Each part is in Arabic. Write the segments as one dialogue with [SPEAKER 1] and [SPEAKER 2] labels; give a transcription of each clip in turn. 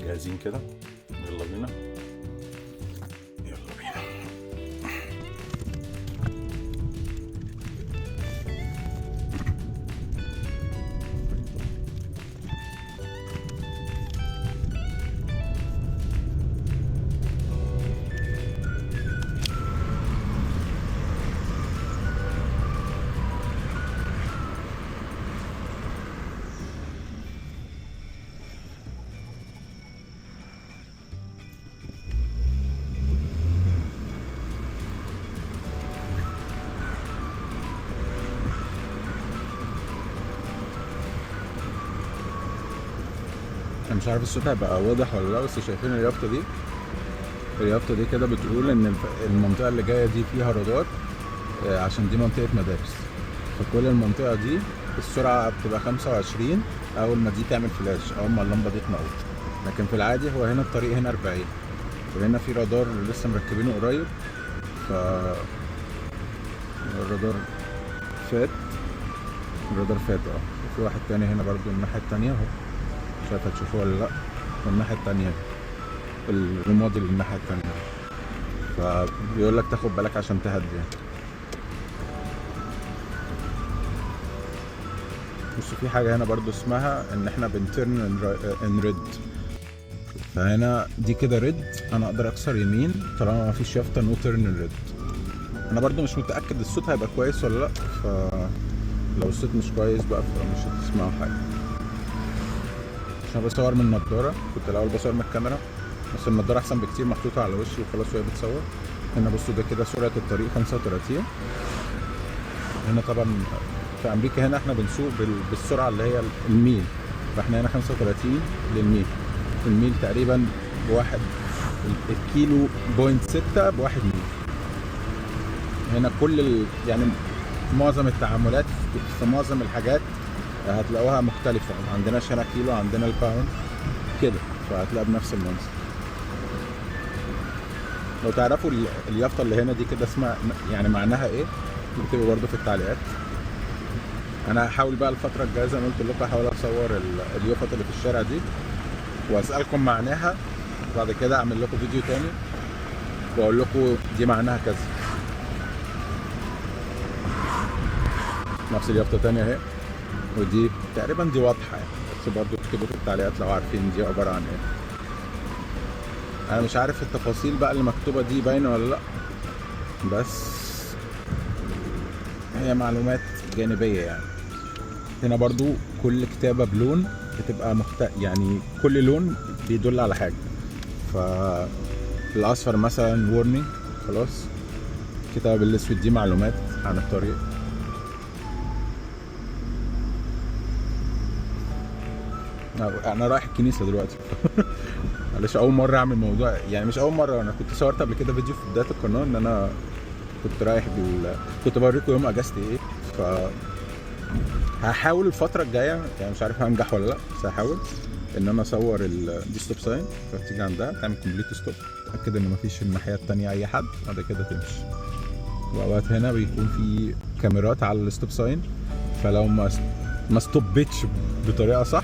[SPEAKER 1] جاهزين كده؟ يلا بينا. يلا بينا. انا مش عارف الصوت هيبقى واضح ولا لا، بس شايفين اليافطه دي؟ اليافطه دي كده بتقول ان المنطقه اللي جايه دي فيها رادار، عشان دي منطقه مدارس. فكل المنطقه دي السرعه بتبقى 25 اول ما دي تعمل فلاش، اول ما اللمبه دي تنور. لكن في العادي هو هنا الطريق هنا 40، وهنا في رادار لسه مركبينه قريب. ف الرادار فات، الرادار فات. وفي واحد تاني هنا برضو الناحيه التانيه اهو، مش عارف هتشوفوه ولا لا. والناحيه التانيه الرمادي اللي الناحيه التانيه، فبيقول لك تاخد بالك عشان تهدي يعني. بص في حاجه هنا برضو اسمها ان احنا بنترن ان ريد. فهنا دي كده ريد، انا اقدر اكسر يمين طالما ما فيش يافطه نو ترن ريد. انا برضو مش متاكد الصوت هيبقى كويس ولا لا، فلو الصوت مش كويس بقى فمش هتسمعوا حاجه. عشان بصور من النضاره، كنت الاول بصور من الكاميرا بس النضاره احسن بكتير، محطوطه على وشي وخلاص وهي بتصور. هنا بصوا ده كده سرعه الطريق 35. هنا طبعا في امريكا هنا احنا بنسوق بالسرعه اللي هي الميل، فاحنا هنا 35 للميل. الميل تقريبا بواحد، الكيلو بوينت 6 بواحد ميل. هنا كل يعني معظم التعاملات في معظم الحاجات هتلاقوها مختلفة. عندنا هنا كيلو، عندنا الباوند كده، فهتلاقيها بنفس المنظر. لو تعرفوا اليافطة اللي هنا دي كده اسمها يعني معناها ايه، اكتبوا برضو في التعليقات. انا هحاول بقى الفترة الجاية زي ما قلت لكم احاول اصور اليافط اللي في الشارع دي واسألكم معناها، وبعد كده اعمل لكم فيديو تاني واقول لكم دي معناها كذا. نفس اليافطة تانية اهي، ودي تقريبا دي واضحة يعني، بس برضو اكتبوا في التعليقات لو عارفين دي عبارة عن ايه. انا مش عارف التفاصيل بقى اللي مكتوبة دي باينة ولا لا، بس هي معلومات جانبية يعني. هنا برضو كل كتابة بلون بتبقى يعني كل لون بيدل على حاجة. فالأصفر مثلا warning، خلاص. الكتابة بالأسود دي معلومات عن الطريق. انا رايح الكنيسه دلوقتي. معلش اول مره اعمل موضوع يعني، مش اول مره، انا كنت صورت قبل كده فيديو في بدايه القناه ان انا كنت رايح كنت بوريكم يوم اجازتي ايه. هحاول الفتره الجايه يعني، مش عارف هنجح ولا لا، بس هحاول ان انا اصور دي ستوب ساين، فتيجي عندها تعمل كومبليت ستوب، تاكد ان مفيش الناحيه التانيه اي حد، بعد كده تمشي. واوقات هنا بيكون في كاميرات على الستوب ساين، فلو ما ستوبتش بطريقه صح،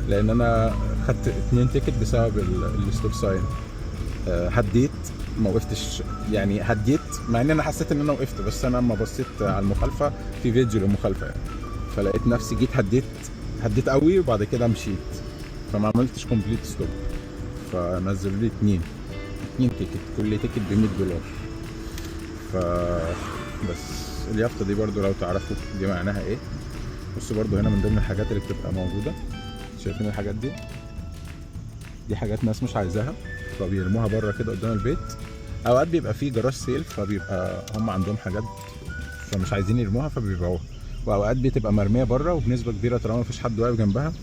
[SPEAKER 1] لان انا خدت 2 تيكت بسبب الستوب ساين. هديت ما وقفتش يعني، هديت مع ان انا حسيت ان انا وقفت، بس انا لما بصيت على المخالفه في فيديو للمخالفه يعني، فلقيت نفسي جيت هديت قوي وبعد كده مشيت، فما عملتش كومبليت ستوب. فنزلوا لي 2 تيكت، كل تيكت ب $100. بس اليافطه دي برضو لو تعرفوا دي معناها ايه. بصوا برضو هنا من ضمن الحاجات اللي بتبقى موجوده، شايفين الحاجات دي حاجات ناس مش عايزاها فبيرموها بره كده قدام البيت. اوقات بيبقى فيه جراج سيل، فبيبقى هم عندهم حاجات فمش عايزين يرموها فبيبيعوها، واوقات بتبقى مرميه بره وبنسبه كبيره طالما مفيش حد واقف جنبها.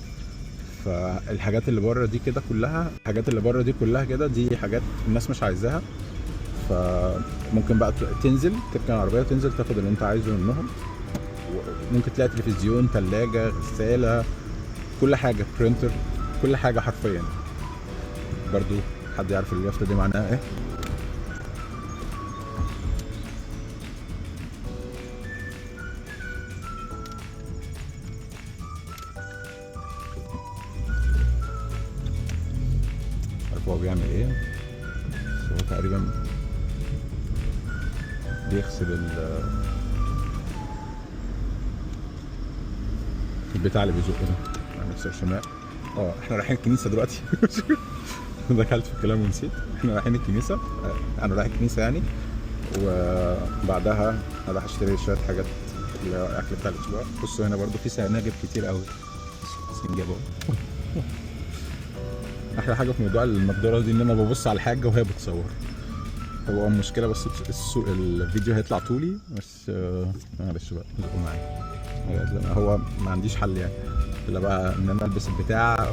[SPEAKER 1] فالحاجات اللي بره دي كده كلها، الحاجات اللي بره دي كلها كده دي حاجات الناس مش عايزاها، فممكن بقى تنزل تركن العربيه وتنزل تاخد اللي انت عايزه منهم. ممكن تلاقي تلفزيون، ثلاجه، غساله، كل حاجه، برينتر، كل حاجه حرفيا. برضو حد يعرف اليافطه دي معناها ايه؟ نشوف هو بيعمل ايه. بس هو تقريبا بيغسل البتاع اللي بيزق ده. هنكسر شمال. احنا رايحين الكنيسه دلوقتي. دخلت في الكلام ونسيت. احنا رايحين الكنيسه. انا رايح الكنيسه يعني، وبعدها هروح اشتري شويه حاجات اللي هو الاكل بتاع الاسبوع. بصوا هنا برضو في سناجب كتير قوي. سنجابه. احلى حاجه في موضوع المقدره دي ان انا ببص على حاجه وهي بتصور. هو المشكله بس الفيديو هيطلع طولي، بس معلش بقى زقوا معايا. هو ما عنديش حل يعني الا بقى ان انا البس البتاع،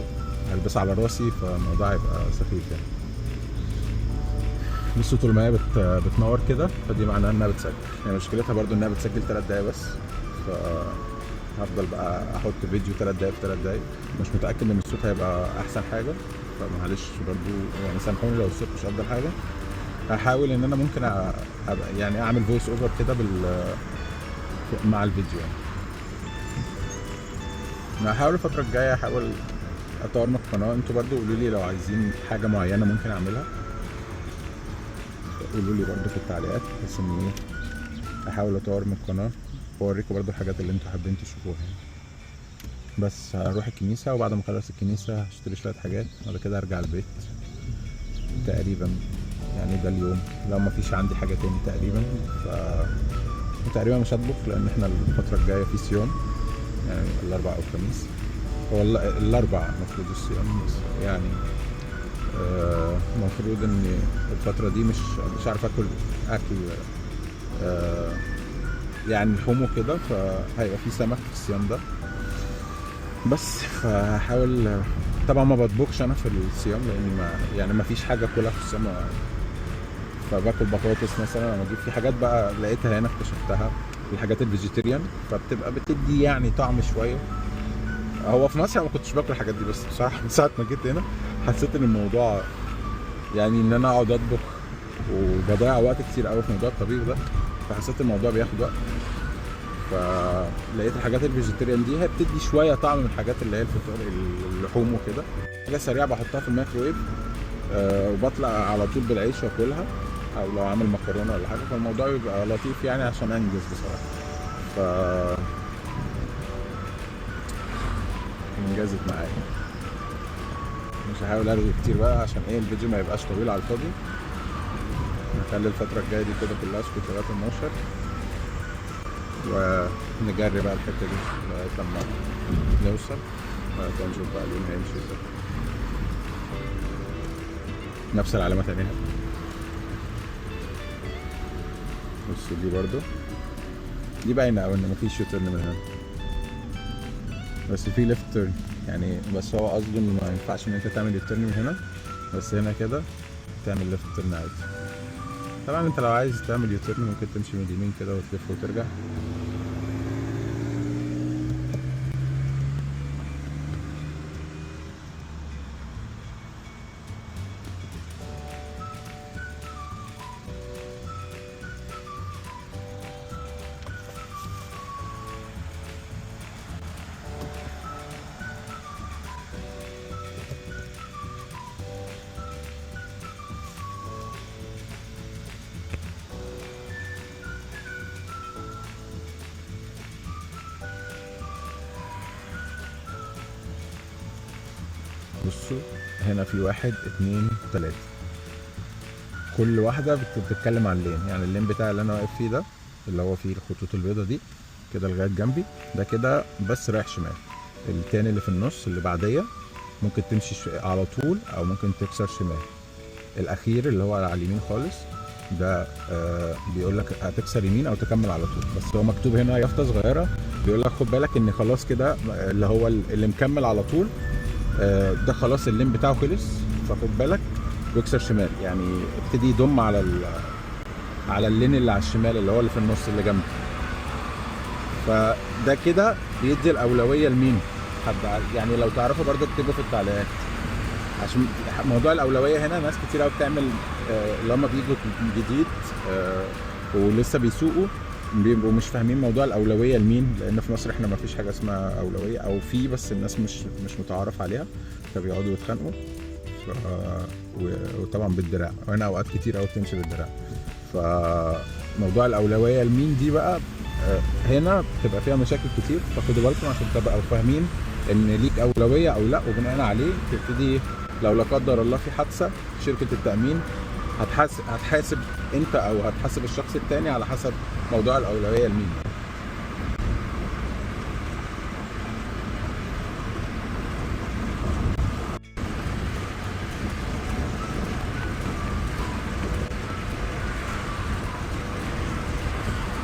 [SPEAKER 1] البسه على راسي، فالموضوع هيبقى سخيف يعني. بصوا طول ما هي بتنور كده فدي معناها انها بتسجل. يعني مشكلتها برضو انها بتسجل 3 دقايق بس، فهفضل بقى احط فيديو 3 دقايق في 3 دقايق. مش متاكد ان الصوت هيبقى احسن حاجه، فمعلش برضو يعني سامحوني لو الصوت مش افضل حاجه. هحاول ان انا ممكن ابقى يعني اعمل فويس اوفر كده مع الفيديو يعني. انا هحاول الفتره الجايه احاول اطور من القناه. انتوا برضو قولوا لي لو عايزين حاجه معينه ممكن اعملها، قولوا لي برضو في التعليقات بحيث ان ايه احاول اطور من القناه واوريكم برضو الحاجات اللي انتوا حابين تشوفوها يعني. بس هروح الكنيسه، وبعد ما اخلص الكنيسه هشتري شويه حاجات، وبعد كده ارجع البيت تقريبا. يعني ده اليوم لو ما فيش عندي حاجه تاني تقريبا. تقريبا مش هطبخ لان احنا الفتره الجايه في صيام، يعني الاربع او الخميس. هو الاربع المفروض الصيام، بس يعني المفروض ان الفتره دي مش عارف اكل يعني لحوم وكده، فهيبقى في سمك في الصيام ده. بس فهحاول طبعا ما بطبخش انا في الصيام لان ما فيش حاجه اكلها في الصيام، فباكل بطاطس مثلا. لما اجيب في حاجات بقى لقيتها هنا اكتشفتها، الحاجات الفيجيتيريان، فبتبقى بتدي يعني طعم شويه. هو في مصر ما كنتش باكل الحاجات دي، بس بصراحه من ساعه ما جيت هنا حسيت ان الموضوع يعني ان انا اقعد اطبخ وبضيع وقت كتير قوي في موضوع الطبيخ ده، فحسيت الموضوع بياخد وقت. فلقيت الحاجات الفيجيتيريان دي هي بتدي شويه طعم من الحاجات اللي هي الفطار اللحوم وكده. حاجه سريعه بحطها في الميكروويف وبطلع على طول بالعيش واكلها، او لو عامل مكرونه ولا حاجه، فالموضوع بيبقى لطيف يعني عشان انجز بصراحه. انجزت معايا. مش هحاول ارغي كتير بقى عشان ايه الفيديو ما يبقاش طويل على الفاضي. نخلي الفتره الجايه دي كده كلها اسكت لغايه 12 ونجري بقى الحته دي لغايه لما نوصل، وبعد كده نشوف بقى اليوم هيمشي ازاي. نفس العلامه تانية. بصوا دي برضو دي باينه قوي ان مفيش يوتيرن من هنا، بس في ليفت تيرن يعني. بس هو قصده ان ما ينفعش ان انت تعمل يوتيرن من هنا، بس هنا كده تعمل ليفت تيرن عادي. طبعا انت لو عايز تعمل يوتيرن ممكن تمشي من اليمين كده وتلف وترجع. بصوا هنا في 1 2 3، كل واحدة بتتكلم عن اللين. يعني اللين بتاع اللي انا واقف فيه ده اللي هو فيه الخطوط البيضة دي كده لغاية جنبي ده كده بس رايح شمال. التاني اللي في النص اللي بعديه ممكن تمشي على طول او ممكن تكسر شمال. الاخير اللي هو على اليمين خالص ده بيقول لك هتكسر يمين او تكمل على طول، بس هو مكتوب هنا يافطه صغيره بيقول لك خد بالك ان خلاص كده اللي هو اللي مكمل على طول ده خلاص اللين بتاعه خلص، فخد بالك واكسر شمال. يعني ابتدي يضم على اللين اللي على الشمال اللي هو اللي في النص اللي جنبه. فده كده بيدي الاولويه لمين؟ حد يعني لو تعرفوا برضو اكتبوا في التعليقات، عشان موضوع الاولويه هنا ناس كتير قوي بتعمل اللي هم بيجوا جديد ولسه بيسوقوا بيبقوا مش فاهمين موضوع الاولويه لمين، لان في مصر احنا ما فيش حاجه اسمها اولويه، او في بس الناس مش متعارف عليها فبيقعدوا يتخانقوا. وطبعا بالدراع، وانا اوقات كتير قوي بتمشي بالدراع. فموضوع الاولويه لمين دي بقى هنا بتبقى فيها مشاكل كتير، فخدوا بالكم عشان تبقوا فاهمين ان ليك اولويه او لا، وبناء عليه تبتدي لو لا قدر الله في حادثه شركه التامين هتحاسب انت او هتحاسب الشخص التاني على حسب موضوع الاولويه لمين.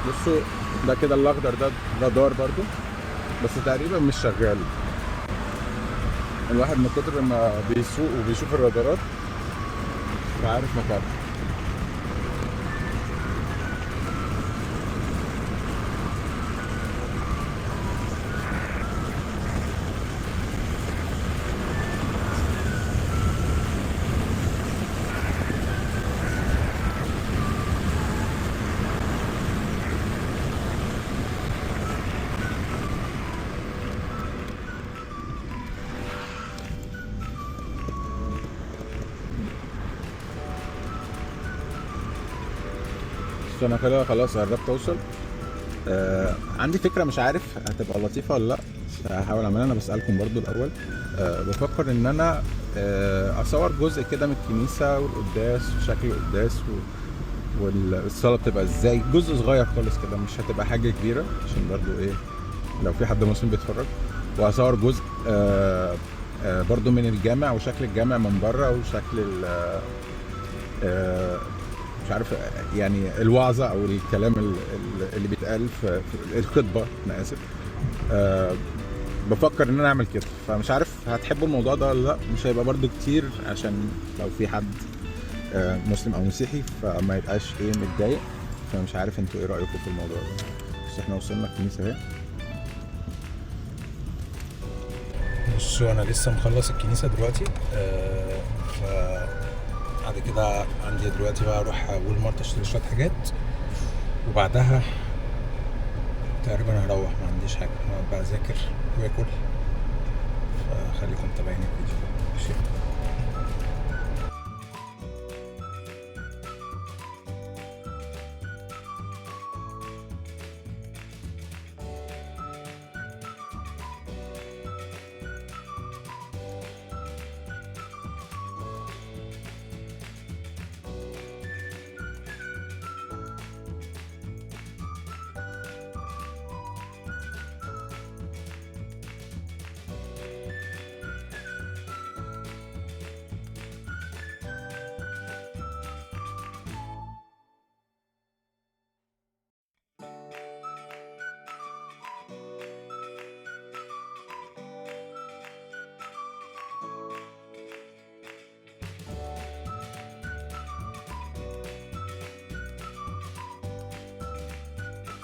[SPEAKER 1] بصوا ده كده الاخضر ده رادار برضو، بس تقريبا مش شغال. الواحد من كتر ما بيسوق وبيشوف الرادارات مش عارف مكانه. انا كده خلاص قربت اوصل. عندي فكره مش عارف هتبقى لطيفه ولا لا، هحاول اعملها. انا بسالكم برضو الاول. بفكر ان انا اصور جزء كده من الكنيسه والقداس وشكل القداس والصلاه بتبقى ازاي، جزء صغير خالص كده، مش هتبقى حاجه كبيره عشان برضو ايه لو في حد مسلم بيتفرج. واصور جزء برضو من الجامع وشكل الجامع من بره وشكل مش عارف يعني الوعظه او الكلام اللي بيتقال في الخطبه. انا اسف. بفكر ان انا اعمل كده، فمش عارف هتحبوا الموضوع ده ولا لا. مش هيبقى برضو كتير عشان لو في حد مسلم او مسيحي فما يبقاش ايه متضايق. فمش عارف انتوا ايه رايكم في الموضوع ده. بس احنا وصلنا الكنيسه اهي. بصوا انا لسه مخلص الكنيسه دلوقتي. بعد كده عندي دلوقتي بقى اروح وول مارت اشتري شويه حاجات، وبعدها تقريبا هروح. ما عنديش حاجه، هقعد بقى اذاكر واكل. فخليكم متابعين الفيديو. ماشي.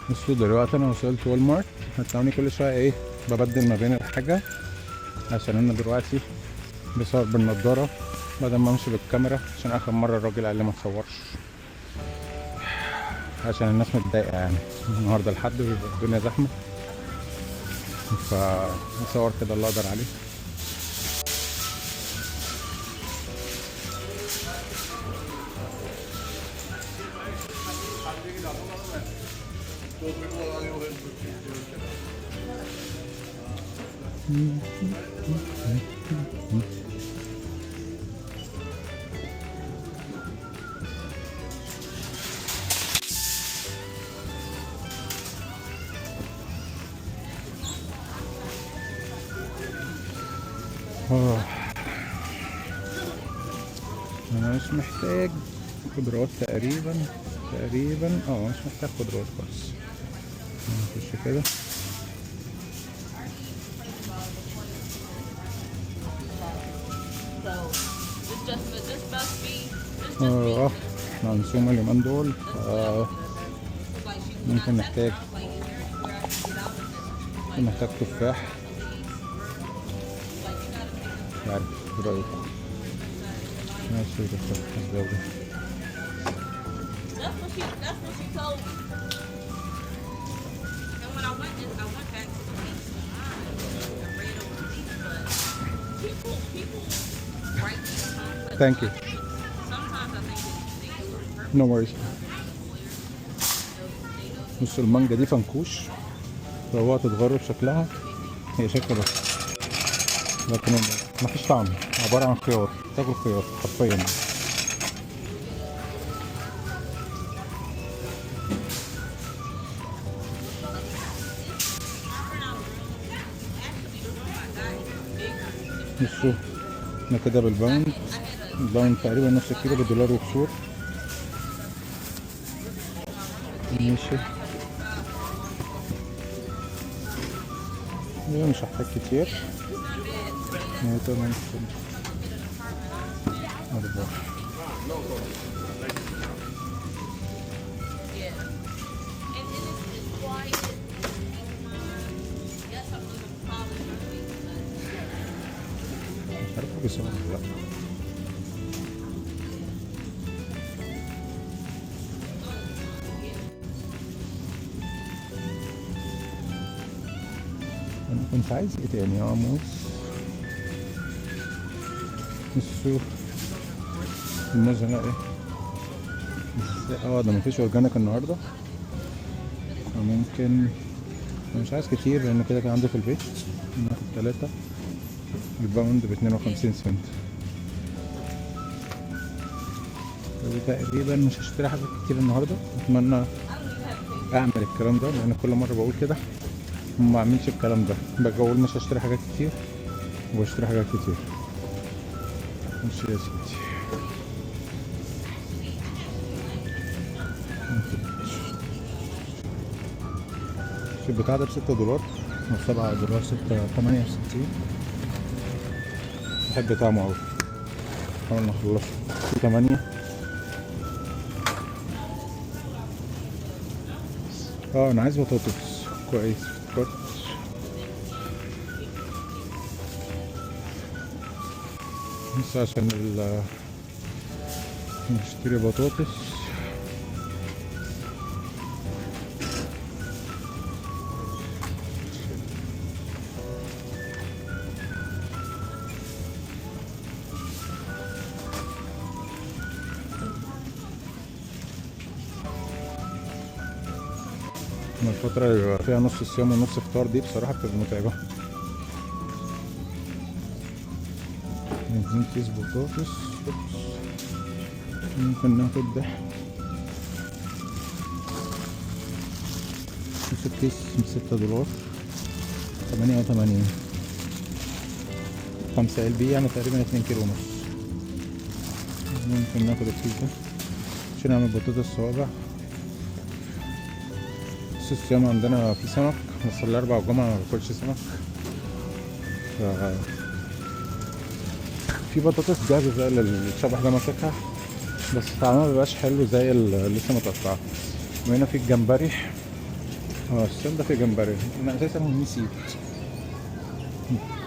[SPEAKER 1] بصوا دلوقتي انا وصلت وول مارت. هتلاقوني كل شويه ايه ببدل ما بين الحاجه، عشان انا دلوقتي بصور بالنضاره بدل ما امشي بالكاميرا، عشان اخر مره الراجل قال لي ما تصورش عشان الناس متضايقه. يعني النهارده الحد بيبقى الدنيا زحمه، فاصور كده اللي اقدر عليه. انا مش محتاج خضروات تقريبا مش محتاج خضروات خالص. نخش كده. احنا هنصوم اليومين دول، ممكن نحتاج تفاح. مش عارف ايه رايكم. ماشي تفاح الجودة. ثانك يو. نو وريز. بص المانجا دي فنكوش، لو هتتغرب شكلها هي شكل بس، لكن مفيش طعم، عبارة عن خيار، تاكل خيار حرفيا. بصوا احنا كده بالباوند، الباوند تقريبا نص كيلو بالدولار وكسور. ماشي، مش هحتاج كتير. 108 4. مش عارف بيسموه ولا لا. انا كنت عايز ايه تاني؟ موز، السوق، الموز هنا ايه؟ ده مفيش اورجانيك النهارده، فممكن انا مش عايز كتير لان كده كان عندي في البيت. ناخد 3 الباوند ب52 سنت. تقريبا مش هشتري حاجات كتير النهارده، اتمنى اعمل الكلام ده لان كل مره بقول كده وما اعملش الكلام ده، باجي اقول مش هشتري حاجات كتير وبشتري حاجات كتير. ماشي يا سيدي. البتاع ده ب$6 او $7، 6.68. بحب طعمه اوي. حاول نخلصه في 8. انا عايز بطاطس. كويس افتكرت. بس عشان نشتري بطاطس. من الفترة اللي بيبقى فيها نص صيام ونص فطار دي بصراحة بتبقى متعبة. عايزين كيس بطاطس. ممكن ناخد ده نص الكيس $6، 88. 5 علبة يعني تقريبا 2 كيلو ونص. ممكن ناخد الكيس ده عشان نعمل بطاطس صوابع. الصيام عندنا في سمك، بس الأربع والجمعة ما باكلش سمك. في بطاطس جاهزة زي اللي الشبح ده ماسكها، بس طعمها مبيبقاش حلو زي اللي لسه متقطعة. وهنا في الجمبري. الصيام ده في جمبري، انا اساسا نسيت.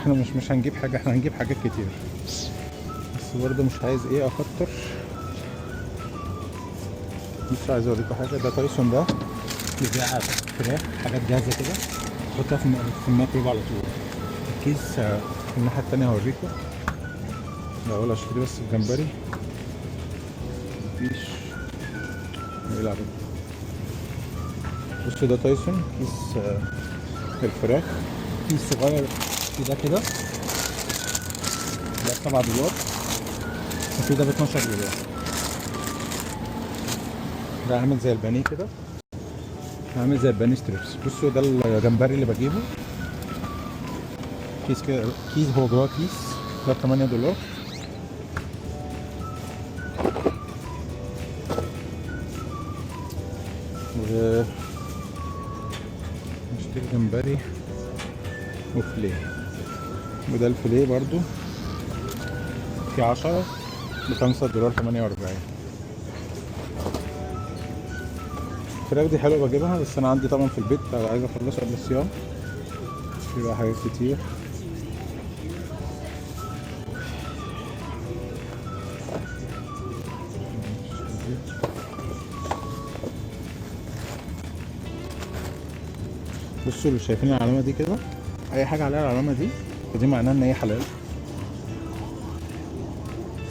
[SPEAKER 1] احنا مش هنجيب حاجة، احنا هنجيب حاجات كتير، بس برضه مش عايز اكتر. لسه عايز اوريكم حاجة. ده تايسون، ده بيبيع فراخ حاجات جاهزة كده، تحطها في الميكرويف على طول. الكيس في الناحية التانية هوريكم. الاول اشتري بس الجمبري. مفيش يلعب. بصوا ده تايسون، كيس الفراخ، كيس صغير في ده كده، ده $7 وفي ده $12. ده عامل زي البانيه كده، عامل زي البانيه ستريبس. بصوا ده الجمبري اللي بجيبه، كيس كده، كيس هو جواه كيس، ده $8. نشتري جمبري وفليه، وده الفليه برضو في 10 $5.48. الفراخ دي حلوة بجيبها، بس انا عندي طبعا في البيت عايز اخلصها قبل الصيام. في بقى حاجات كتير. بصوا اللي شايفين العلامة دي كده، اي حاجة عليها العلامة دي فدي معناها ان هي حلال.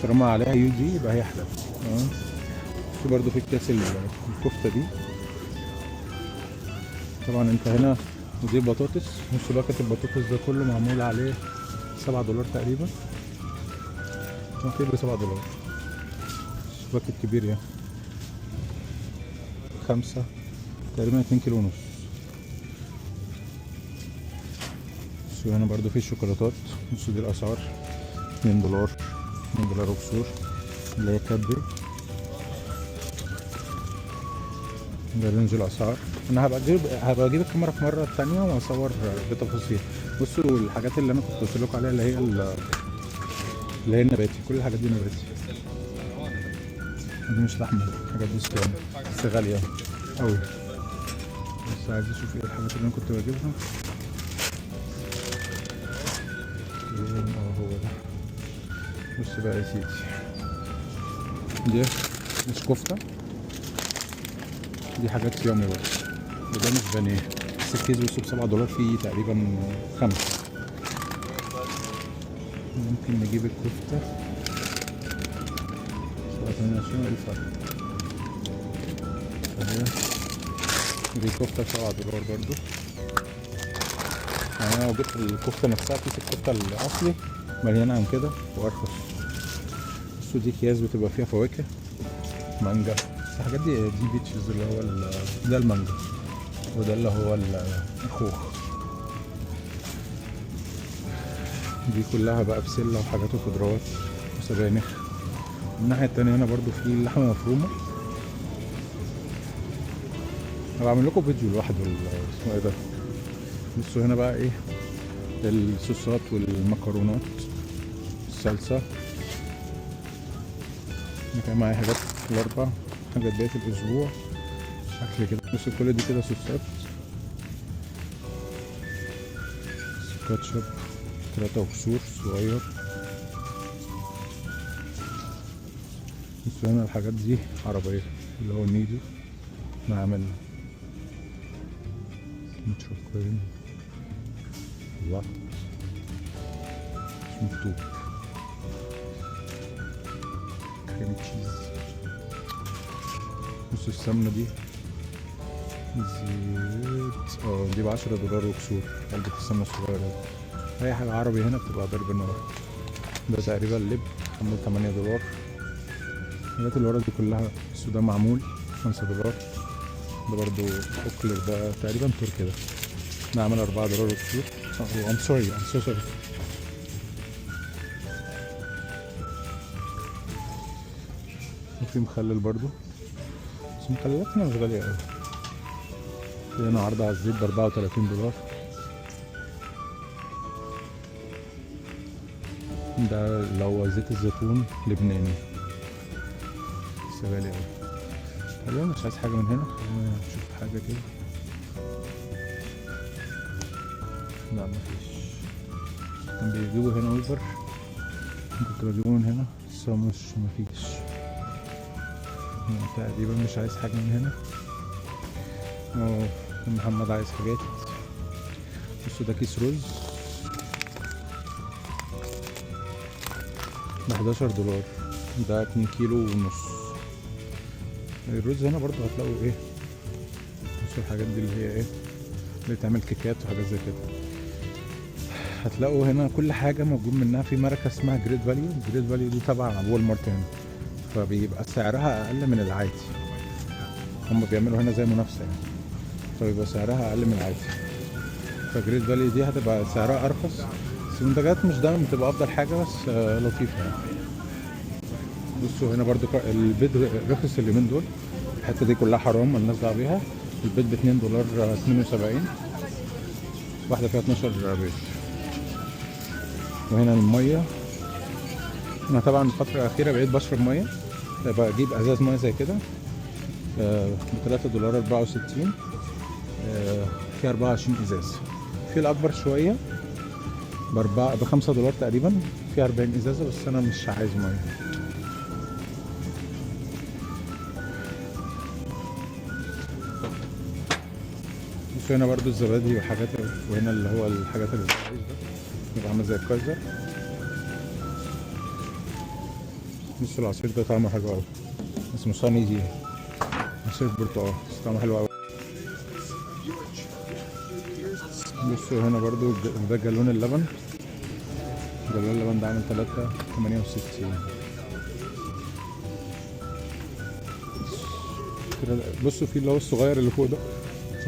[SPEAKER 1] طالما عليها يو دي يبقى هي حلال. تمام. في برضه في اكياس الكفته دي. طبعا انت هنا، ودي بطاطس، نص باكت البطاطس ده كله معمول عليه $7 تقريبا. كيلو $7. باكت كبير يعني 5 تقريبا 2 كيلو ونص. شو هنا برضو في شوكولاتات. بصوا دي الاسعار، $2 وكسور اللي هي كابري. ده رينج الاسعار. انا هبقى اجيب الكاميرا في مره تانية واصور بتفاصيل. بصوا الحاجات اللي انا كنت قلت لكم عليها اللي هي النباتي، كل الحاجات دي نباتي. دي مش لحمه، الحاجات دي صيام بس غاليه قوي. بس عايز اشوف ايه الحاجات اللي انا كنت بجيبها. هو ده. بص بقى يا سيدي، دي مش كفته، دي حاجات يومي برضه. وده مش بانيه، بس الكيس بصوا $7 فيه تقريبا 5. ممكن نجيب الكفته 27. ايه الفرق؟ دي كفته $7 برضه. يعني انا لو جبت الكفته نفسها، كيس الكفته الاصلي مليانه عن كده وارخص. بصوا دي اكياس بتبقى فيها فواكه، مانجا. الحاجات دي بيتشز، اللي هو ده المانجا، وده اللي هو الخوخ. دي كلها بقى بسله وحاجات وخضروات وسبانخ. الناحيه التانيه هنا برضو في لحمه مفرومه. انا بعمل لكم فيديو لوحده اسمه ايه ده. بصوا هنا بقى ايه الصوصات والمكرونات، الصلصه. انا كان معايا حاجات الاربع حاجات بقية الاسبوع شكل كده. بصوا كل دي كده صوصات. كاتشب 3 وكسور صغير. بصوا هنا الحاجات دي عربية، اللي هو النيدو. نعمل متشكرين. الله مش مكتوب. كريم تشيز. بصوا السمنة دي زيت، دي $10 وكسور. علبة السمنة الصغيرة دي. أي حاجة عربي هنا بتبقى ضرب النار. ده تقريبا لب عامل $8. الحاجات اللي ورا دي كلها السودان معمول $5. ده برضو اوكلر، ده تقريبا تركي. ده عامل $4 وكسور. I'm so sorry. وفي مخلل برضو، بس مخللات هنا مش غالية اوي. في هنا عرض على الزيت $34. ده اللي هو زيت الزيتون لبناني، بس غالي اوي. تقريبا مش عايز حاجة من هنا. خلينا نشوف حاجة كده. لا مفيش. كان بيجيبوا هنا اوفر، كنت بجيبه من هنا بس مش مفيش. تقريبا مش عايز حاجة من هنا. محمد عايز حاجات. بصوا ده كيس رز $11. ده 2 كيلو ونص. الرز هنا برضو هتلاقوا ايه، بصوا الحاجات دي اللي هي ايه، اللي بتعمل كيكات وحاجات زي كده. هتلاقوا هنا كل حاجة موجود منها. في ماركة اسمها جريت فاليو دي تبع وول مارت هنا، فبيبقى سعرها أقل من العادي. هم بيعملوا هنا زي منافسة يعني، فبيبقى سعرها أقل من العادي. فجريت فاليو دي هتبقى سعرها أرخص، بس المنتجات مش دايما بتبقى أفضل حاجة، بس لطيفة يعني. بصوا هنا برضو البيض رخص اليومين دول. الحتة دي كلها حرام مالناش دعوة بيها. البيض $2.72، واحدة فيها 12 بيض. وهنا المية، أنا طبعا الفترة الأخيرة بقيت بشرب مية، بجيب أزاز مية زي كده $3.64. في 24 إزاز. في الأكبر شوية $5 تقريبا، في 40 إزازة، بس أنا مش عايز مية. بصوا هنا برضو الزبادي وحاجات، وهنا اللي هو الحاجات اللي ده بيبقى عامل زي الكايزر. بص العصير ده طعمه حلو أوي، اسمه صاني دي، عصير برتقال بس طعمه حلو أوي. بصوا هنا برضو ده جالون اللبن، جالون اللبن ده عامل 3.68 كده. بصوا في اللي هو الصغير اللي فوق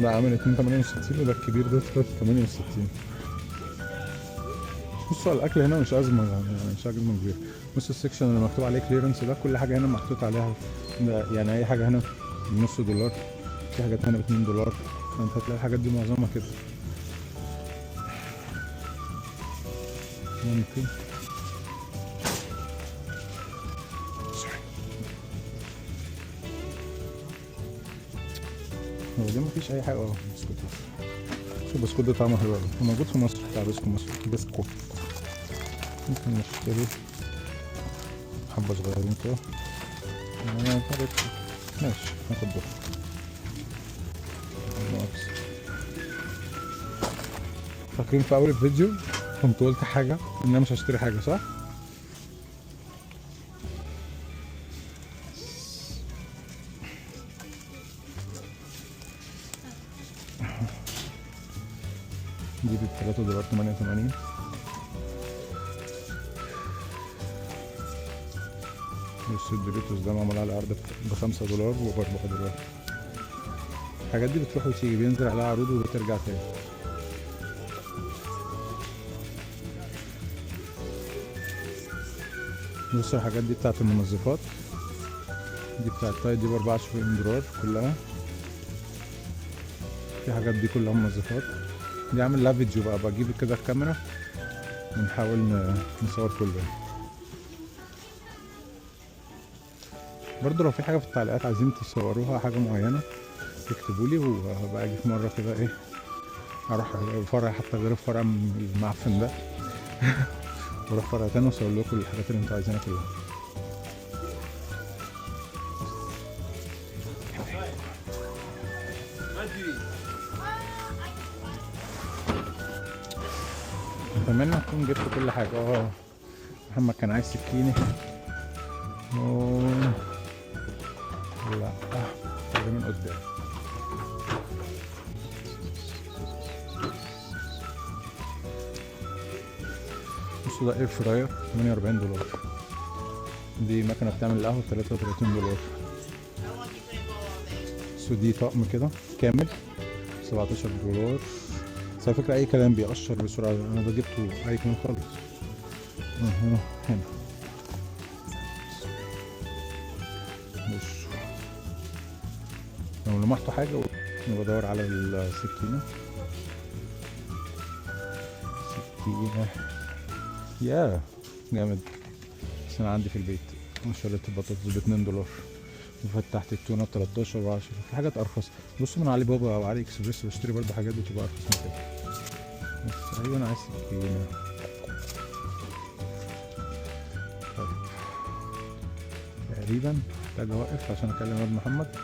[SPEAKER 1] ده عامل 2.68 وده الكبير ده 3.68. بصوا الاكل هنا مش ازمه يعني مش ازمه كبيره. بصوا السكشن اللي مكتوب عليه كليرنس ده كل حاجه هنا محطوط عليها ده، يعني اي حاجه هنا بنص دولار، في حاجات هنا ب2 دولار، فانت هتلاقي الحاجات دي معظمها كده. ممكن هو ده مفيش اي حاجه. بسكوت، شوف البسكوت ده طعمه حلو قوي، موجود في مصر بتاع بسكوت مصر، بسكوت. ممكن نشتري حبه صغيرين كده. ماشي هاخد ده. فاكرين في اول الفيديو كنت قلت حاجه ان انا مش هشتري حاجه، صح؟ دي ب3.88 دولار. بص الدوريتوس ده معمول على عرض ب5 دولار وب4 دولار. الحاجات دي بتروح وتيجي، بينزل عليها عروض وبترجع تاني. بص الحاجات دي بتاعت المنظفات، دي بتاعت تايد دي ب24 دولار كلها. في حاجات دي كلها منظفات. دي عامل لها فيديو بقى، بجيب كده الكاميرا ونحاول نصور كله. برضو لو في حاجة في التعليقات عايزين تصوروها حاجة معينة اكتبولي، وهبقى اجي في مرة كده ايه اروح فرع حتى غير الفرع المعفن ده واروح فرع تاني واصور لكم الحاجات اللي انتوا عايزينها كلها. اتمنى اكون جبت كل حاجة. محمد كان عايز سكينة. لا ده من قدام. بصوا ده اير فراير 48 دولار. دي مكنة بتعمل قهوة 33 دولار. بصوا دي طقم كده كامل 17 دولار. بس على فكرة أي كلام بيقشر بسرعة، أنا ده جبته أي كلام خالص. هنا بص لو لمحتوا حاجة أنا بدور على السكينة. سكينة يا جامد، بس أنا عندي في البيت شريت البطاطس ب2 دولار، وفتحت التونة ب13 و10. في حاجات أرخص. بصوا من علي بابا أو علي إكسبريس بشتري برضه حاجات بتبقى أرخص من كده. بس أيوة أنا عايز سكينة. طيب تقريبا محتاج أوقف عشان أكلم واد محمد.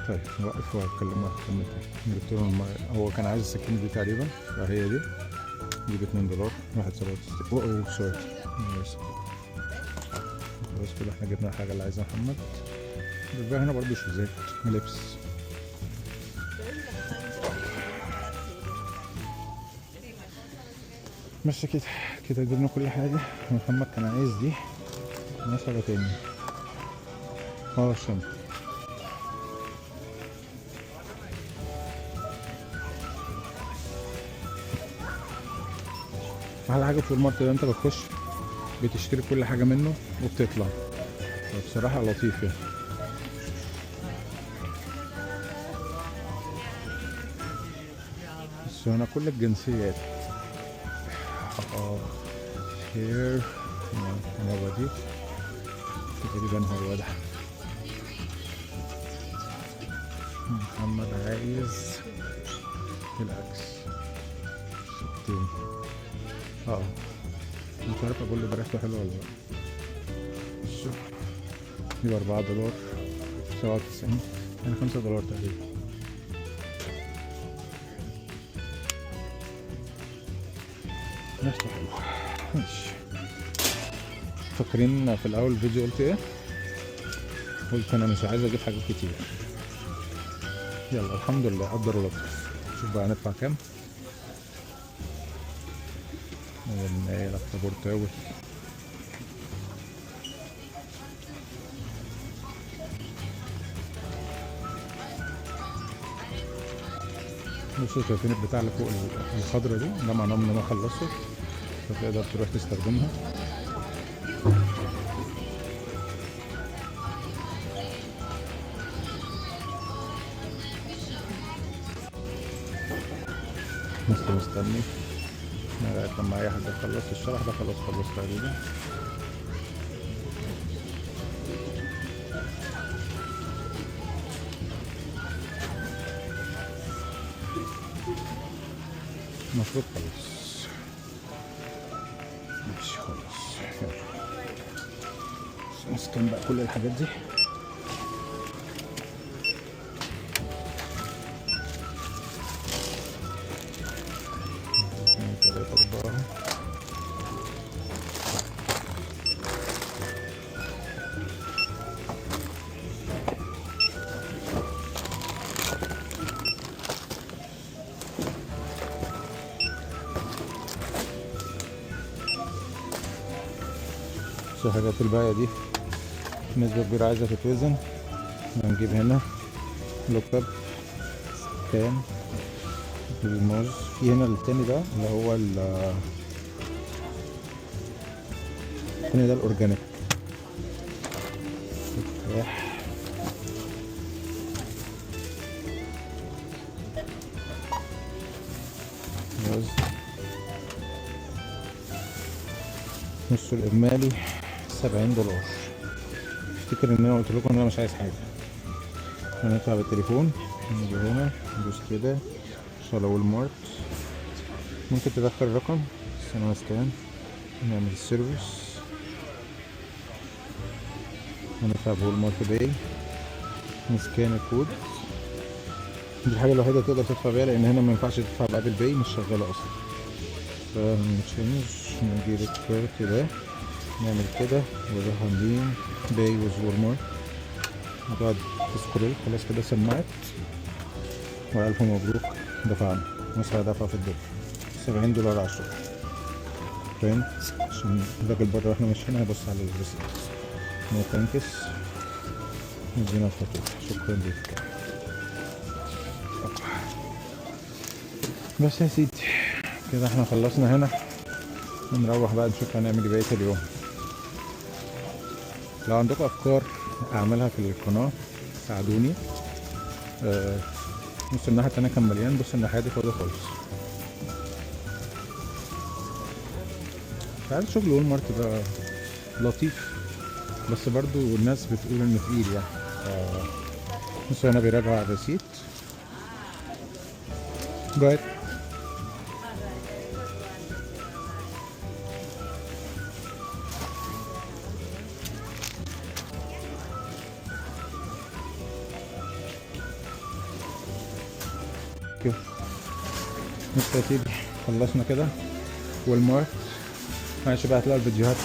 [SPEAKER 1] طيب نوقف وأكلمه أكمل تاني. جبت له هو كان عايز السكينة دي تقريبا، فهي دي ب2 دولار 1.67. سوري خلاص كده احنا جبنا الحاجة اللي عايزها محمد. بيبقى هنا برضو شوزات لبس. ماشي كده جبنا كل حاجة. محمد كان عايز دي، ماشي حاجة تاني. الشنطة أحلى حاجة في الماركت ده، انت بتخش بتشتري كل حاجة منه وبتطلع، بصراحة لطيف يعني. بس هنا كل الجنسيات. خير هو دي تقريبا هو ده. محمد عايز العكس 60. مش عارف اقول له ده ريحته حلوه ولا لا. شوف دي ب4 دولار 97، يعني 5 دولار تقريبا. ريحته حلوه. ماشي. فاكرين في الاول الفيديو قلت ايه؟ قلت انا مش عايز اجيب حاجات كتير. يلا الحمد لله قدر ولطف. شوف بقى هندفع كام. والنايل اختبار تاول. بصوا شايفين البتاع اللي فوق الخضرا دي؟ ده معناه ان انا خلصت، فتقدر تروح تستخدمها. لسه مستني لغاية لما اي حد يخلص الشرح ده. خلاص خلص تقريبا. المفروض خلاص. ماشي خلاص. يلا نسكن بقى كل الحاجات دي. تلاتة أربعة. بس الحاجات الباقية دي نسبة كبيرة عايزة تتوزن. هنجيب هنا لوك اب كان الموز. في هنا التاني ده اللي هو التاني ده الأورجانيك. تفاح. موز. نص الإجمالي $70. افتكر ان انا قلت لكم ان انا مش عايز حاجة. هندفع بالتليفون. نيجي هنا ندوس كده على وول مارت. ممكن تدخل الرقم بس انا سكان. نعمل السيرفيس. هندفع بوول مارت باي. نسكان الكود. دي الحاجة الوحيدة اللي تقدر تدفع بيها لان هنا مينفعش تدفع بابل باي، مش شغالة اصلا. فنتشينج نجيب الكارت ده. نعمل كده ونروح عاملين باي ويز وول مارت. هتقعد تسكرول. خلاص كده سمعت. وألف مبروك دفعنا. مسرع دفع في الدفع $70 على الشغل. فاهم؟ عشان الراجل بره واحنا ماشيين هيبص على الريسيت. نو ثانكس. ندينا الفاتورة. شكرا ليك. بس يا سيدي كده احنا خلصنا هنا. نروح بقى نشوف هنعمل ايه بقية اليوم. لو عندكم افكار اعملها في القناة ساعدوني. بص الناحية التانية كان مليان. بص الناحية دي فاضية خالص. مش عارف شغل وول مارت ده لطيف بس برضو الناس بتقول انه تقيل يعني. بص هنا بيراجع الريسيت. جايد. كده بص يا سيدي خلصنا كده وول مارت. ماشي بقى هتلاقوا الفيديوهات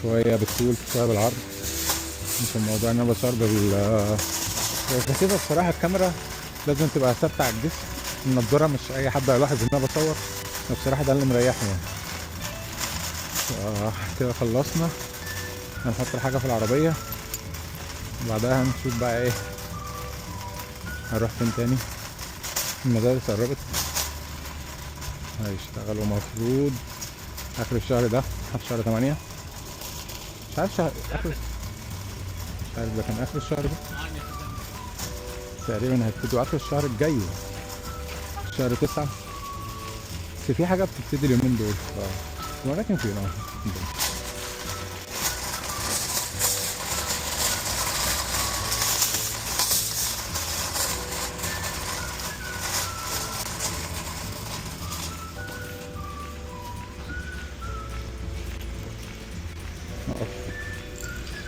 [SPEAKER 1] شوية بالطول شوية بالعرض. مش الموضوع ان انا بصور كده. بصراحة الكاميرا لازم تبقى ثابتة على الجسم. النضارة مش اي حد هيلاحظ ان انا بصور. بصراحة ده اللي مريحني يعني. كده خلصنا. هنحط الحاجة في العربية وبعدها هنشوف بقى ايه هنروح فين تاني. المدارس قربت هيشتغلوا مفروض اخر الشهر ده. في شهر 8. مش عارف شهر اخر. مش عارف ده كان اخر الشهر ده تقريبا. هيبتدوا اخر الشهر الجاي شهر 9. بس في حاجة بتبتدي اليومين دول. ولكن فين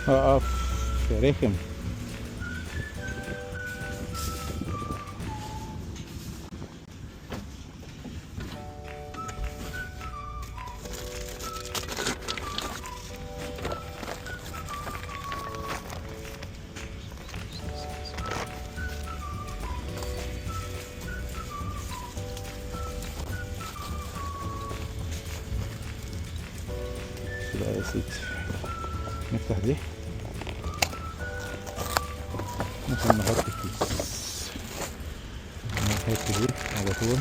[SPEAKER 1] اقف يا رخم. بقى يا سيدي، نفتح دي ممكن نحط الكيس، نحط دي على طول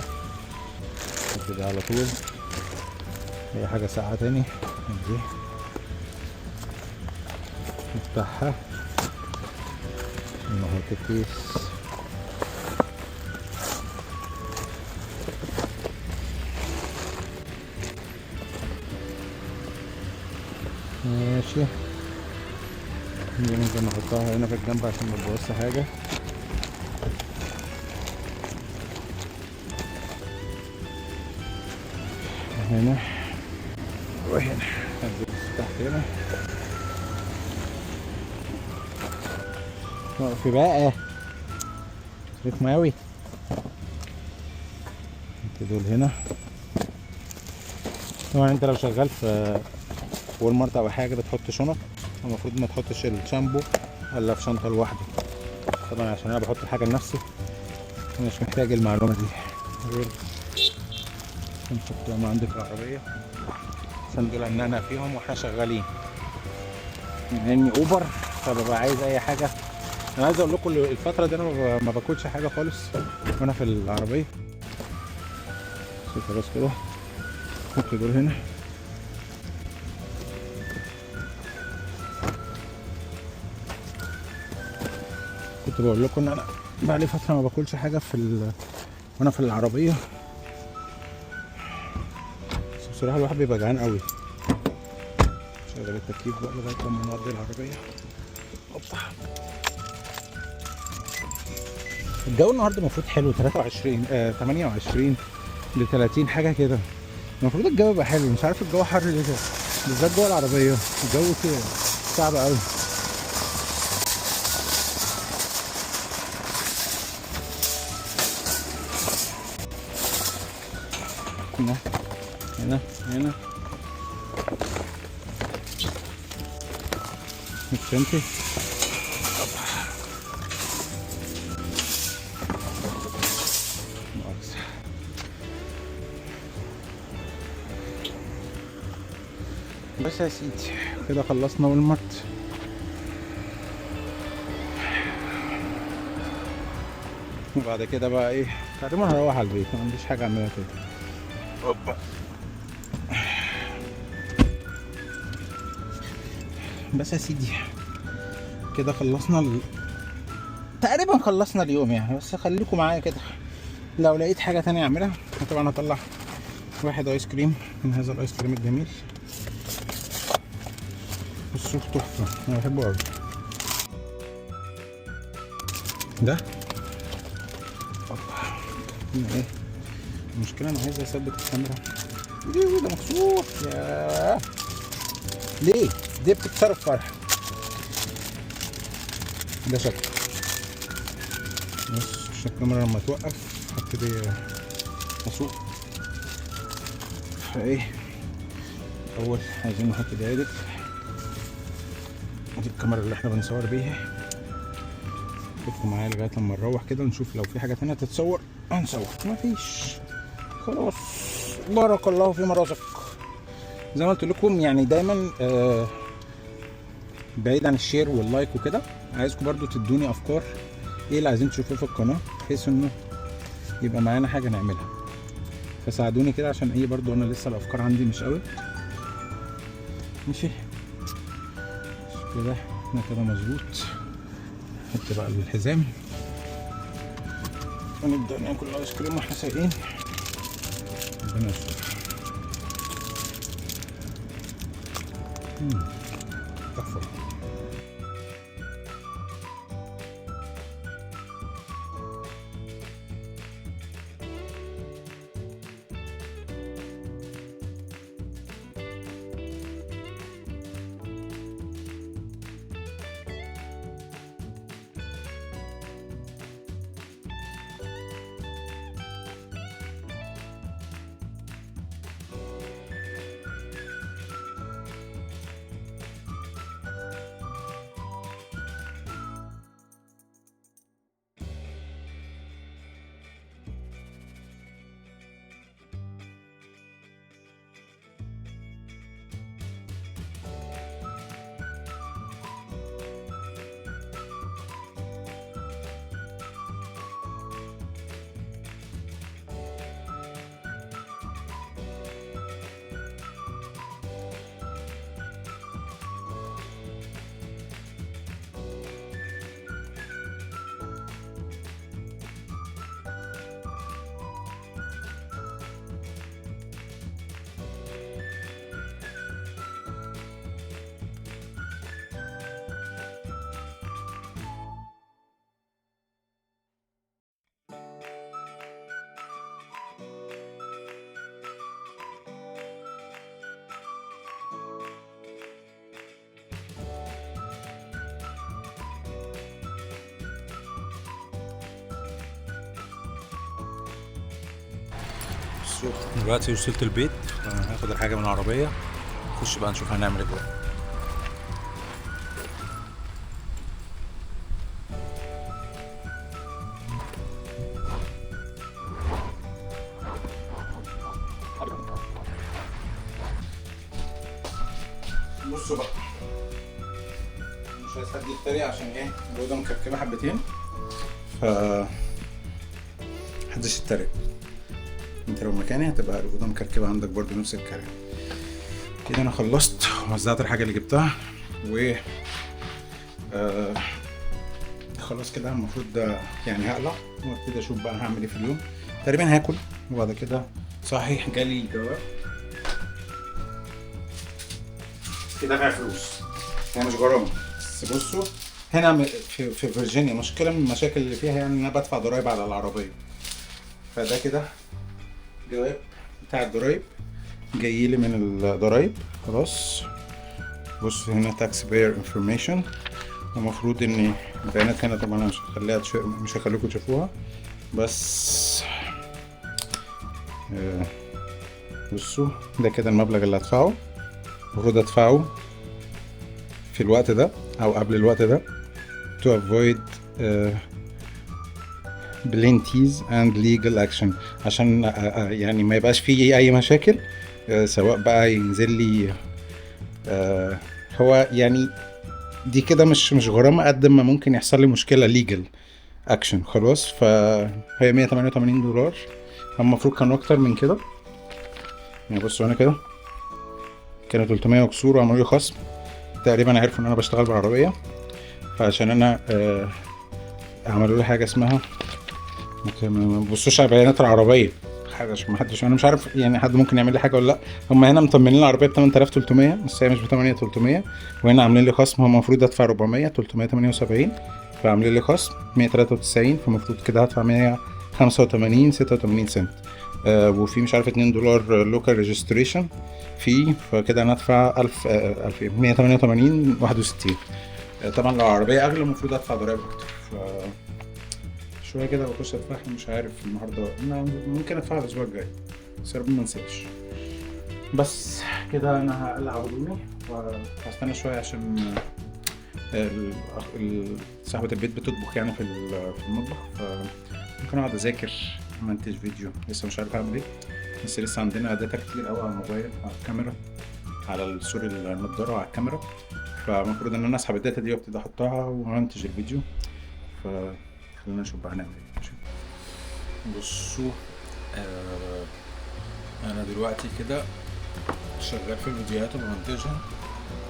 [SPEAKER 1] كده على طول. اي حاجة ساقعة تاني دي نفتحها ونحط الكيس. ماشي، دي ممكن نحطها هنا في الجنب عشان ما تبوظش حاجة. هنا وهنا هنزل تحت هنا. وقفي بقى رخمة اوي. دول هنا طبعا انت لو شغال في وول مارت او حاجة بتحط شنط، المفروض ما تحطش الشامبو الا في شنطة لوحده. طبعا عشان انا بحط الحاجة لنفسي مش محتاج المعلومة دي غير نحطهم عندي في العربية عشان دول ان فيهم واحنا شغالين، يعني اوبر فببقى عايز اي حاجة. انا عايز اقول لكم الفترة دي انا ما باكلش حاجة خالص وانا في العربية. خلاص كده نحط دول هنا. كنت بقول لكم ان انا بقالي فترة ما باكلش حاجة وانا في العربية، بس بصراحة الواحد بيبقى جعان قوي. شغل التكييف بقى لغاية لما نقضي العربية. الجو النهارده المفروض حلو، 23 28 ل 30 حاجة كده. المفروض الجو يبقى حلو، مش عارف الجو حر ليه كده، بالذات جوه العربية الجو كده صعب قوي. هنا هنا هنا الشنطة بس يا سيدي. كده خلصنا وول مارت. وبعد كده بقى ايه تقريبا هروح على البيت، ما عنديش حاجه اعملها كده. اوبا بس يا سيدي كده خلصنا تقريبا خلصنا اليوم يعني. بس خليكم معايا كده لو لقيت حاجه تانية اعملها. طبعا هطلع واحد ايس كريم من هذا الايس كريم الجميل. بصوا تحفه، انا بحبه قوي ده. ايه المشكله؟ انا عايز اثبت الكاميرا. ايه ده مكسور يا ليه؟ دي بتتصرف فرح. ده شكل بس الكاميرا لما توقف هبتدي اسوق. فايه اول عايزين نحط دي الكاميرا اللي احنا بنصور بيها. خدكم معايا لغايه لما نروح كده نشوف لو في حاجه تانية تتصور هنصور. مفيش خلاص، بارك الله فيما رزق. زي ما قلت لكم يعني دايما بعيد عن الشير واللايك وكده، عايزكم برضو تدوني افكار ايه اللي عايزين تشوفوه في القناه، بحيث انه يبقى معانا حاجه نعملها. فساعدوني كده عشان ايه برضو انا لسه الافكار عندي مش قوي. ماشي كده احنا كده مظبوط. نحط بقى الحزام ونبدا ناكل الايس كريم واحنا سايقين. ربنا يستر. تحفه. بصوا دلوقتي وصلت البيت، هاخد الحاجه من العربيه، نخش بقى نشوف هنعمل ايه دلوقتي. بصوا بقى، مش عايز حد يتريق عشان ايه الاوضه مكركبه حبتين، ف محدش يتريق. انت لو مكاني هتبقى الاوضه مكركبه عندك برضو نفس الكلام. كده انا خلصت ووزعت الحاجه اللي جبتها و خلاص كده المفروض يعني هقلع وابتدي اشوف بقى هعمل ايه في اليوم. تقريبا هاكل وبعد كده صحيح جالي جواب في دفع فلوس، هي مش غرامه بس. بصوا هنا في فيرجينيا مشكله من المشاكل اللي فيها يعني ان انا بدفع ضرايب على العربيه، فده كده جواب بتاع الضرايب جاي لي من الضرايب خلاص. بص هنا tax payer information، المفروض ان البيانات هنا طبعا انا مش هخليها مش هخليكم تشوفوها بس بصوا ده كده المبلغ اللي هدفعه، المفروض ادفعه في الوقت ده او قبل الوقت ده to avoid penalties and legal action، عشان يعني ما يبقاش فيه اي مشاكل، سواء بقى ينزل لي هو يعني دي كده مش غرامة قد ما ممكن يحصل لي مشكلة legal action خلاص. فهي $188، هم المفروض كانوا اكتر من كده يعني. بصوا هنا كده كانوا 300 وكسور وعملوا لي خصم، تقريبا عرفوا ان انا بشتغل بالعربية، فعشان انا عملوا لي حاجة اسمها ما تبصوش على بيانات العربية حاجة عشان ما حدش، انا مش عارف يعني حد ممكن يعمل لي حاجة ولا لا. هم هنا مطمنين العربية ب 8300 بس هي مش ب 8300، وهنا عاملين لي خصم، هم المفروض ادفع 378 فعاملين لي خصم 193، فالمفروض كده هدفع 185 سنت. وفي مش عارف $2 لوكال ريجستريشن في، فكده انا ادفع 1188.61. طبعا لو عربية اغلى المفروض ادفع ضرايب اكتر، شويه كده بخش ادفعها. مش عارف النهارده ممكن ادفعها الاسبوع الجاي بس يا رب ما انساش. بس كده انا هقلع هدومي وهستنى شويه عشان صاحبة البيت بتطبخ يعني في المطبخ، فممكن اقعد اذاكر منتج فيديو. لسه مش عارف اعمل ايه، بس لسه عندنا داتا كتير قوي على الموبايل على الكاميرا على سوري النضاره وعلى الكاميرا، فالمفروض ان انا اسحب الداتا دي وابتدي احطها وانتج الفيديو. خلينا نشوف بقى هنعمل ايه. بصوا انا دلوقتي كده شغال في الفيديوهات وبمنتجها،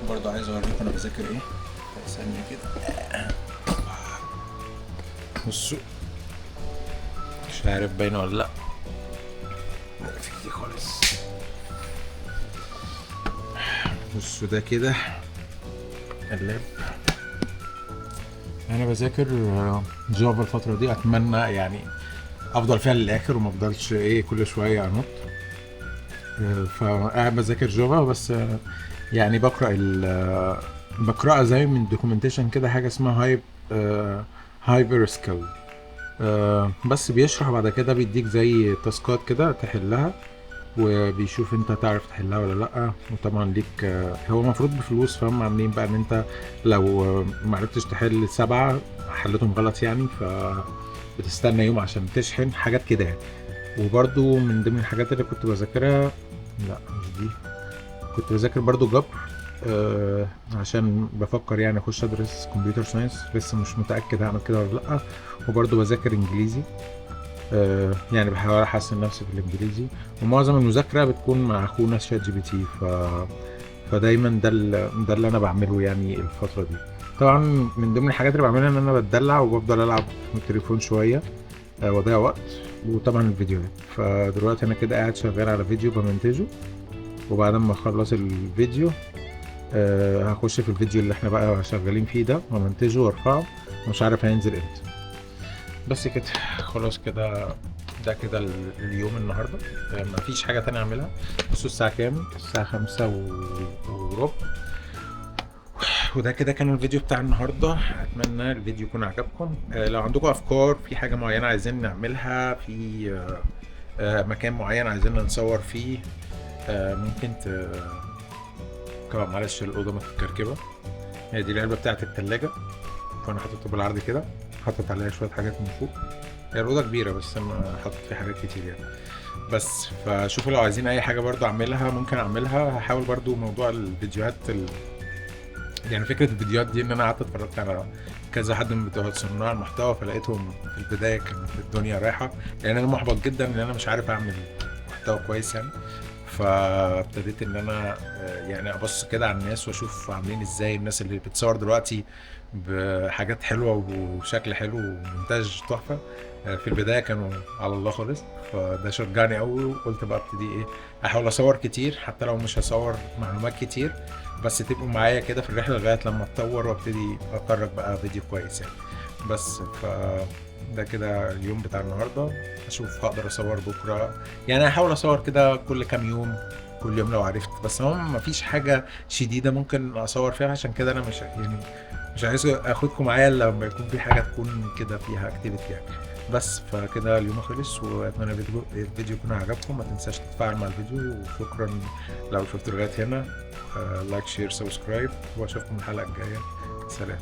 [SPEAKER 1] وبرضه عايز اوريكم انا بذاكر ايه. ثانيه كده بصوا مش عارف باينه ولا لا، في دي خالص. بصوا ده كده اللاب، انا بذاكر جافا الفتره دي، اتمنى يعني افضل فيها للاخر وما افضلش ايه كل شويه انط. فقاعد بذاكر جافا بس يعني بقرا زي من دوكيومنتيشن كده حاجه اسمها هايبر سكيل، بس بيشرح بعد كده بيديك زي تاسكات كده تحلها وبيشوف انت تعرف تحلها ولا لا. وطبعا ليك هو المفروض بفلوس، فهم عاملين بقى ان انت لو معرفتش تحل 7 حلتهم غلط يعني بتستنى يوم عشان تشحن حاجات كده يعني. وبرضو من ضمن الحاجات اللي كنت بذاكرها، لا مش دي، كنت بذاكر برضو جبر عشان بفكر يعني اخش ادرس كمبيوتر ساينس، لسه مش متاكد هعمل كده ولا لا. وبرضو بذاكر انجليزي، يعني بحاول احسن نفسي في الانجليزي، ومعظم المذاكره بتكون مع اخونا شات جي بي تي، فدايما ده اللي انا بعمله يعني الفتره دي. طبعا من ضمن الحاجات اللي بعملها ان انا بتدلع وبفضل العب في التليفون شويه واضيع وقت، وطبعا الفيديوهات. فدلوقتي انا كده قاعد شغال على فيديو بمنتجه، وبعد ما اخلص الفيديو هخش في الفيديو اللي احنا بقى شغالين فيه ده ومنتجه وارفعه، مش عارف هينزل امتى. بس كده خلاص كده، ده كده اليوم النهارده، مفيش حاجه تانية اعملها. بصوا الساعه كام؟ الساعه 5:15. وده كده كان الفيديو بتاع النهارده، اتمنى الفيديو يكون عجبكم. لو عندكم افكار في حاجه معينه عايزين نعملها في مكان معين عايزين نصور فيه، ممكن كمان معلش الأوضة متكركبة. هي دي العلبة بتاعت التلاجة، فأنا حاططها بالعرض كده، حاطط عليها شوية حاجات من فوق. هي الأوضة كبيرة بس أنا حاطط فيها حاجات كتير يعني. بس فشوفوا لو عايزين أي حاجة برضو أعملها ممكن أعملها. هحاول برضو موضوع الفيديوهات يعني فكرة الفيديوهات دي إن أنا قعدت اتفرجت على كذا حد من بتوع صناع المحتوى، فلقيتهم في البداية كانت الدنيا رايحة، لأن أنا محبط جدا إن أنا مش عارف أعمل محتوى كويس يعني. فابتديت ان انا يعني ابص كده على الناس واشوف عاملين ازاي الناس اللي بتصور دلوقتي بحاجات حلوه وشكل حلو ومونتاج تحفه. في البدايه كانوا على الله خالص، فده شجعني قوي وقلت بقى ابتدي ايه، احاول اصور كتير حتى لو مش هصور معلومات كتير، بس تبقوا معايا كده في الرحله لغايه لما اتطور وابتدي اخرج بقى فيديو كويس يعني. بس ده كده اليوم بتاع النهارده. اشوف هقدر اصور بكره، يعني هحاول اصور كده كل كام يوم، كل يوم لو عرفت، بس هو مفيش حاجه شديده ممكن اصور فيها، عشان كده انا مش يعني مش عايز اخدكم معايا الا لما يكون في حاجه تكون كده فيها اكتيفيتي يعني. بس فكده اليوم خلص، واتمنى الفيديو يكون عجبكم. ما تنساش تتفاعل مع الفيديو، وشكرا لو شفت لغايه هنا. لايك شير سبسكرايب، واشوفكم الحلقه الجايه. سلام.